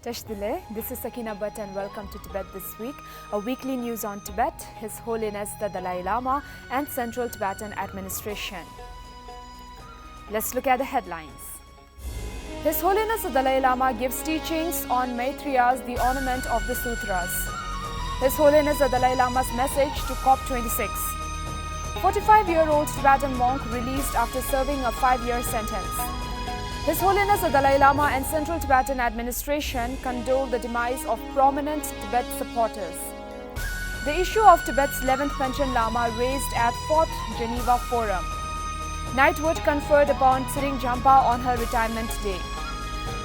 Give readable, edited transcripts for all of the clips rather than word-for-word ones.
Tashdile, this is Sakina Bhatt and welcome to Tibet This Week, a weekly news on Tibet, His Holiness the Dalai Lama and Central Tibetan Administration. Let's look at the headlines. His Holiness the Dalai Lama gives teachings on Maitreya's The Ornament of the Sutras. His Holiness the Dalai Lama's message to COP26. 45-year-old Tibetan monk released after serving a 5-year sentence. His Holiness the Dalai Lama and Central Tibetan Administration condole the demise of prominent Tibet supporters. The issue of Tibet's 11th Panchen Lama raised at 4th Geneva Forum. Knighthood conferred upon Tsering Jampa on her retirement day.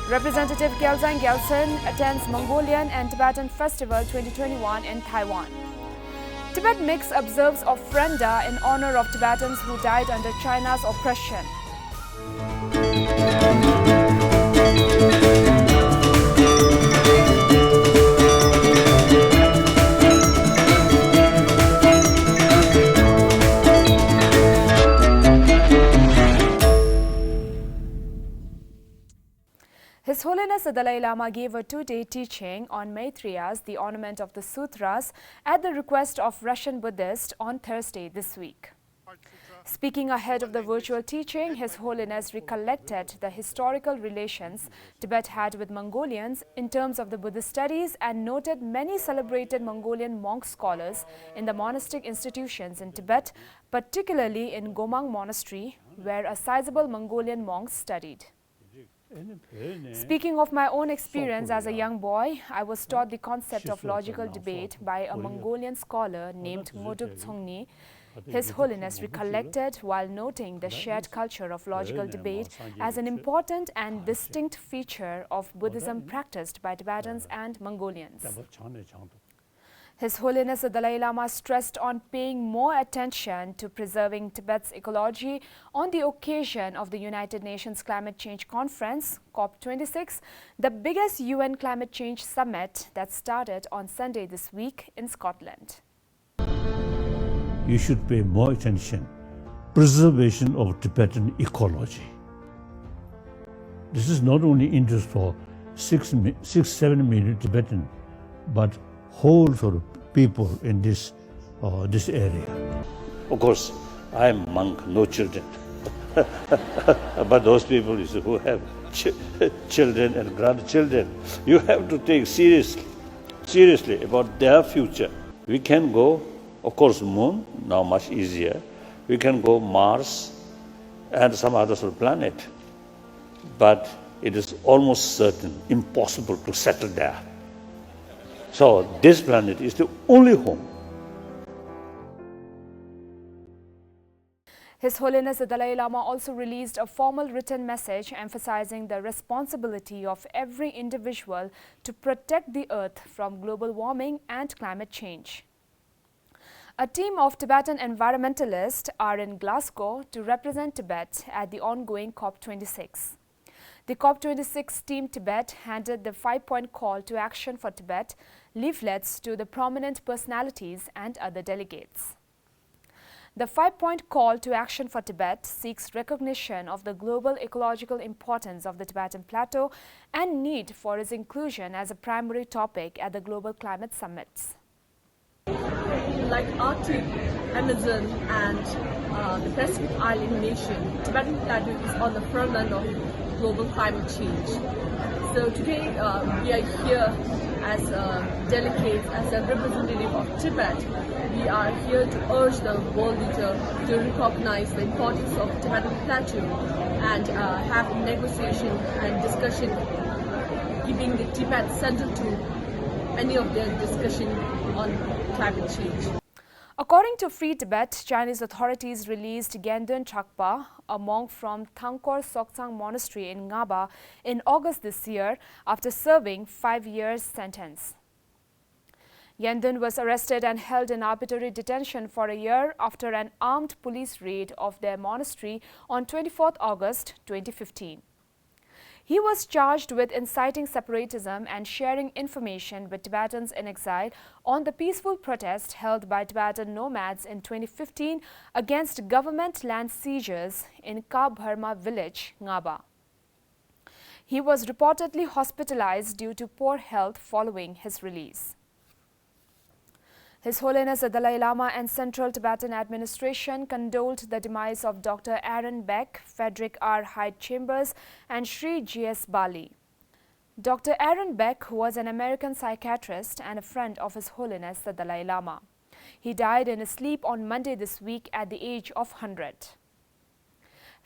Representative Kelsang Gyaltsen attends Mongolian and Tibetan Festival 2021 in Taiwan. Tibet MX observes Ofrenda in honor of Tibetans who died under China's oppression. His Holiness the Dalai Lama gave a 2-day teaching on Maitreya's The Ornament of the Sutras at the request of Russian Buddhists on Thursday this week. Speaking ahead of the virtual teaching, His Holiness recollected the historical relations Tibet had with Mongolians in terms of the Buddhist studies and noted many celebrated Mongolian monk scholars in the monastic institutions in Tibet, particularly in Gomang Monastery, where a sizable Mongolian monks studied. Speaking of my own experience as a young boy, I was taught the concept of logical debate by a Mongolian scholar named Moduk Tsongni. His Holiness recollected while noting the shared culture of logical debate as an important and distinct feature of Buddhism practiced by Tibetans and Mongolians. His Holiness the Dalai Lama stressed on paying more attention to preserving Tibet's ecology on the occasion of the United Nations Climate Change Conference, COP26, the biggest UN climate change summit that started on Sunday this week in Scotland. You should pay more attention. Preservation of Tibetan ecology. This is not only interest for 6-7 million Tibetan, but whole sort of people in this area. Of course, I am monk, no children. But those people who have children and grandchildren, you have to take seriously about their future. We can go, of course, moon, now much easier. We can go Mars and some other sort of planet. But it is almost certain, impossible to settle there. So this planet is the only home. His Holiness the Dalai Lama also released a formal written message emphasizing the responsibility of every individual to protect the earth from global warming and climate change. A team of Tibetan environmentalists are in Glasgow to represent Tibet at the ongoing COP26. The COP26 Team Tibet handed the 5-point call to action for Tibet leaflets to the prominent personalities and other delegates. The 5-point call to action for Tibet seeks recognition of the global ecological importance of the Tibetan Plateau and need for its inclusion as a primary topic at the global climate summits. Like Arctic, Amazon and the Pacific Island nation, Tibetan Plateau is on the front line of global climate change. So today we are here as delegates, as a representative of Tibet. We are here to urge the world leader to recognize the importance of Tibetan Plateau and have negotiation and discussion, keeping the Tibet central to any of their discussion on climate change. According to Free Tibet, Chinese authorities released Gendun Chakpa, a monk from Thangkor Soksang Monastery in Ngaba, in August this year after serving 5 years sentence. Gendun was arrested and held in arbitrary detention for a year after an armed police raid of their monastery on 24 August 2015. He was charged with inciting separatism and sharing information with Tibetans in exile on the peaceful protest held by Tibetan nomads in 2015 against government land seizures in Ka Bharma village, Ngaba. He was reportedly hospitalized due to poor health following his release. His Holiness the Dalai Lama and Central Tibetan Administration condoled the demise of Dr. Aaron Beck, Frederick R. Hyde Chambers and Sri G.S. Bali. Dr. Aaron Beck, who was an American psychiatrist and a friend of His Holiness the Dalai Lama. He died in his sleep on Monday this week at the age of 100.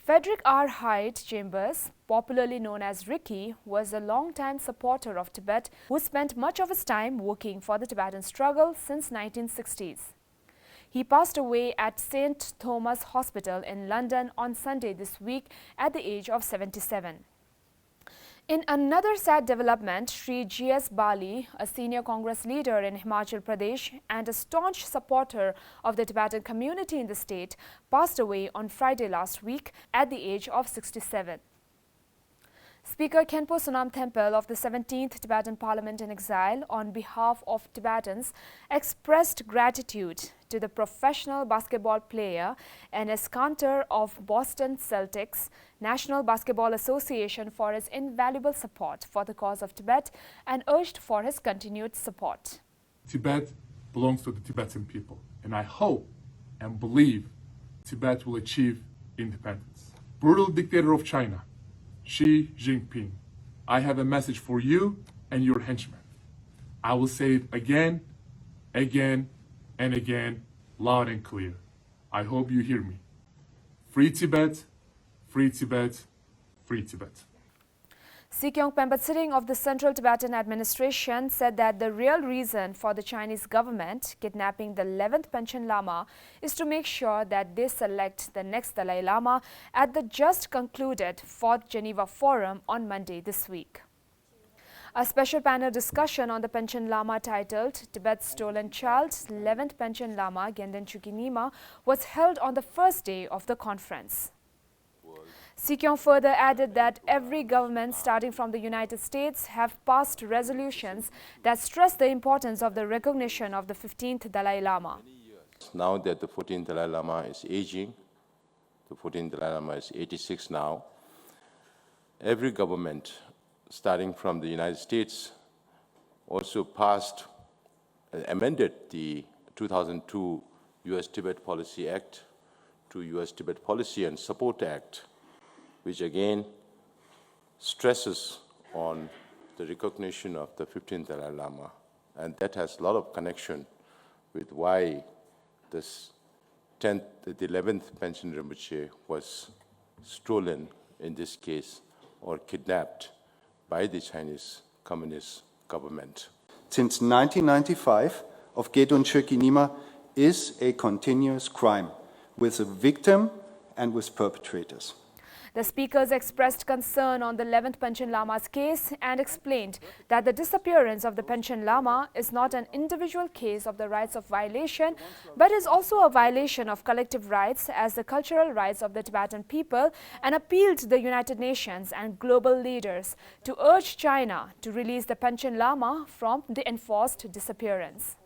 Frederick R. Hyde Chambers, popularly known as Ricky, was a long-time supporter of Tibet who spent much of his time working for the Tibetan struggle since 1960s. He passed away at St. Thomas Hospital in London on Sunday this week at the age of 77. In another sad development, Sri G.S. Bali, a senior Congress leader in Himachal Pradesh and a staunch supporter of the Tibetan community in the state, passed away on Friday last week at the age of 67. Speaker Khenpo Sonam Thempel of the 17th Tibetan Parliament in Exile, on behalf of Tibetans, expressed gratitude to the professional basketball player and ex-cantor of Boston Celtics National Basketball Association for his invaluable support for the cause of Tibet and urged for his continued support. Tibet belongs to the Tibetan people, and I hope and believe Tibet will achieve independence. Brutal dictator of China, Xi Jinping, I have a message for you and your henchmen. I will say it again, again, and again, loud and clear. I hope you hear me. Free Tibet, free Tibet, free Tibet. Sikyong Tsering of the Central Tibetan Administration said that the real reason for the Chinese government kidnapping the 11th Panchen Lama is to make sure that they select the next Dalai Lama at the just concluded 4th Geneva Forum on Monday this week. A special panel discussion on the Panchen Lama titled Tibet's Stolen Child, 11th Panchen Lama Genden Chukinima was held on the first day of the conference. Sikyong further added that every government, starting from the United States, have passed resolutions that stress the importance of the recognition of the 15th Dalai Lama. Now that the 14th Dalai Lama is aging, the 14th Dalai Lama is 86 now, every government, starting from the United States, also passed, amended the 2002 U.S. Tibet Policy Act to U.S. Tibet Policy and Support Act, which again stresses on the recognition of the 15th Dalai Lama. And that has a lot of connection with why this 10th, the 11th Panchen Rinpoche was stolen in this case, or kidnapped by the Chinese Communist government. Since 1995, of Gedun Chukinima is a continuous crime with a victim and with perpetrators. The speakers expressed concern on the 11th Panchen Lama's case and explained that the disappearance of the Panchen Lama is not an individual case of the rights of violation, but is also a violation of collective rights as the cultural rights of the Tibetan people, and appealed to the United Nations and global leaders to urge China to release the Panchen Lama from the enforced disappearance.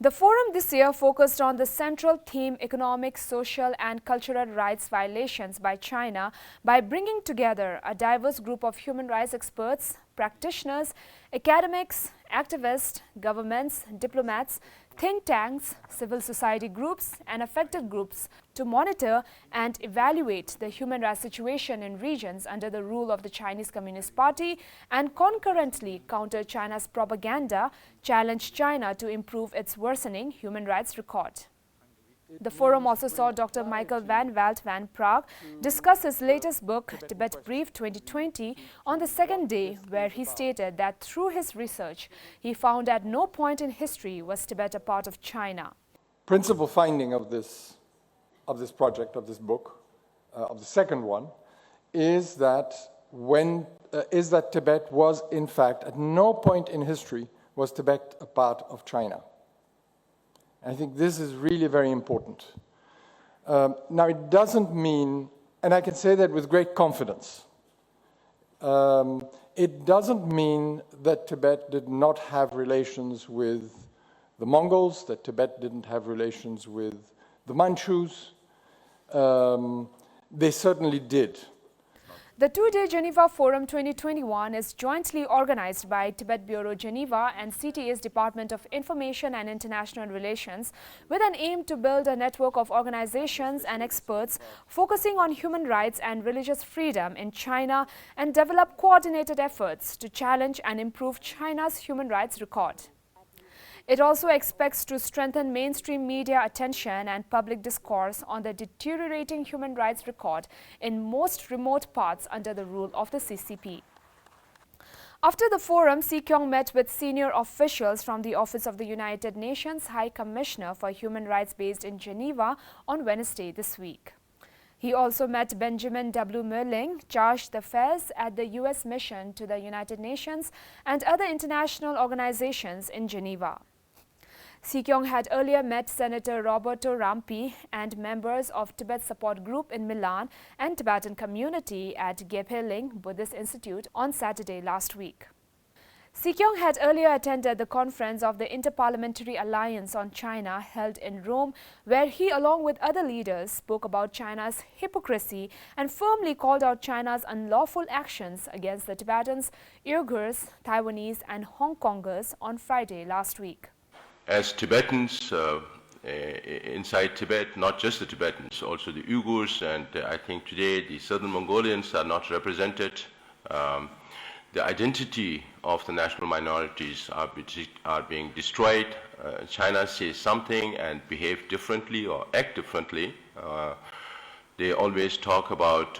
The forum this year focused on the central theme economic, social and cultural rights violations by China by bringing together a diverse group of human rights experts, practitioners, academics, activists, governments, diplomats, think tanks, civil society groups and affected groups to monitor and evaluate the human rights situation in regions under the rule of the Chinese Communist Party and concurrently counter China's propaganda, challenge China to improve its worsening human rights record. The forum also saw Dr. Michael van Walt van Praag discuss his latest book, Tibet Brief 2020, on the second day, where he stated that through his research, he found at no point in history was Tibet a part of China. Principal finding of this project, of this book, of the second one, is that Tibet was, in fact, at no point in history was Tibet a part of China. I think this is really very important. Now, it doesn't mean, and I can say that with great confidence, it doesn't mean that Tibet did not have relations with the Mongols, that Tibet didn't have relations with the Manchus. They certainly did. The two-day Geneva Forum 2021 is jointly organized by Tibet Bureau Geneva and CTA's Department of Information and International Relations with an aim to build a network of organizations and experts focusing on human rights and religious freedom in China and develop coordinated efforts to challenge and improve China's human rights record. It also expects to strengthen mainstream media attention and public discourse on the deteriorating human rights record in most remote parts under the rule of the CCP. After the forum, Si Kyong met with senior officials from the Office of the United Nations High Commissioner for Human Rights based in Geneva on Wednesday this week. He also met Benjamin W. Merling, chargé d'affaires at the U.S. mission to the United Nations and other international organizations in Geneva. Si Kyong had earlier met Senator Roberto Rampi and members of Tibet Support Group in Milan and Tibetan community at Gepeling Buddhist Institute on Saturday last week. Si Kyong had earlier attended the conference of the Interparliamentary Alliance on China held in Rome, where he, along with other leaders, spoke about China's hypocrisy and firmly called out China's unlawful actions against the Tibetans, Uyghurs, Taiwanese and Hong Kongers on Friday last week. As Tibetans inside Tibet, not just the Tibetans, also the Uyghurs, and I think today the southern Mongolians are not represented. The identity of the national minorities are being destroyed. China says something and behave differently or act differently. They always talk about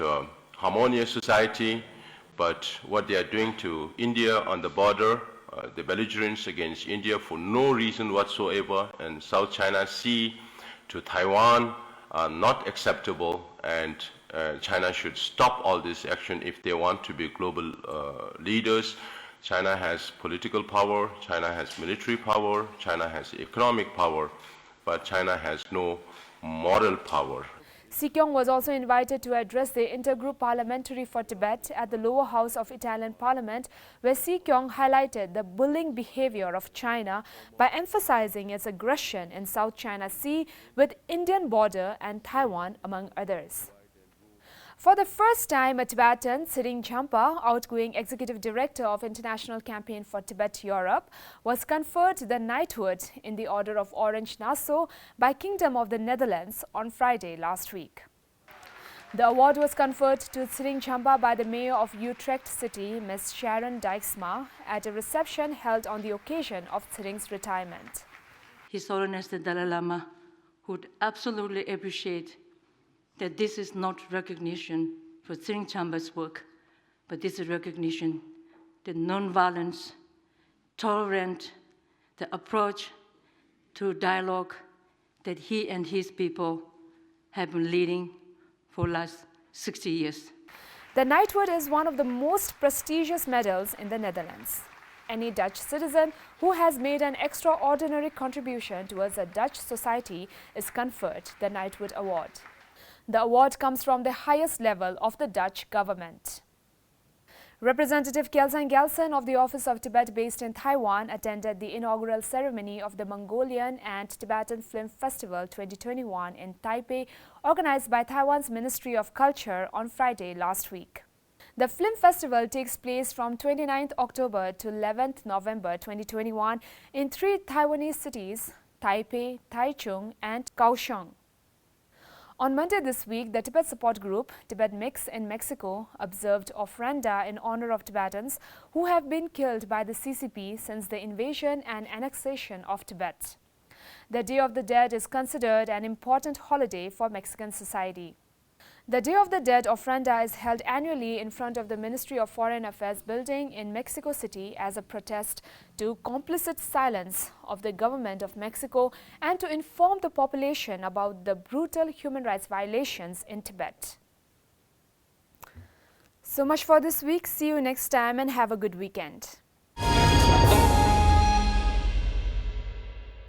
harmonious society, but what they are doing to India on the border, the belligerence against India for no reason whatsoever, and South China Sea to Taiwan are not acceptable, and China should stop all this action if they want to be global leaders. China has political power, China has military power, China has economic power, but China has no moral power. Si Kyong was also invited to address the Intergroup Parliamentary for Tibet at the lower house of Italian Parliament, where Si Kyong highlighted the bullying behavior of China by emphasizing its aggression in South China Sea with Indian border and Taiwan, among others. For the first time, a Tibetan, Tsering Jampa, outgoing Executive Director of International Campaign for Tibet Europe, was conferred the Knighthood in the Order of Orange Nassau by Kingdom of the Netherlands on Friday last week. The award was conferred to Tsering Jampa by the Mayor of Utrecht City, Ms. Sharon Dijksma, at a reception held on the occasion of Tsering's retirement. His Holiness the Dalai Lama would absolutely appreciate that this is not recognition for Tsering Jampa's work, but this is recognition that non-violence, tolerant, the approach to dialogue that he and his people have been leading for the last 60 years. The Knighthood is one of the most prestigious medals in the Netherlands. Any Dutch citizen who has made an extraordinary contribution towards a Dutch society is conferred the Knighthood Award. The award comes from the highest level of the Dutch government. Representative Kelsang of the Office of Tibet based in Taiwan attended the inaugural ceremony of the Mongolian and Tibetan Film Festival 2021 in Taipei, organized by Taiwan's Ministry of Culture on Friday last week. The film festival takes place from 29th October to 11th November 2021 in 3 Taiwanese cities, Taipei, Taichung and Kaohsiung. On Monday this week, the Tibet Support Group, Tibet MX in Mexico, observed Ofrenda in honor of Tibetans who have been killed by the CCP since the invasion and annexation of Tibet. The Day of the Dead is considered an important holiday for Mexican society. The Day of the Dead Ofrenda is held annually in front of the Ministry of Foreign Affairs building in Mexico City as a protest to complicit silence of the government of Mexico and to inform the population about the brutal human rights violations in Tibet. So much for this week. See you next time and have a good weekend.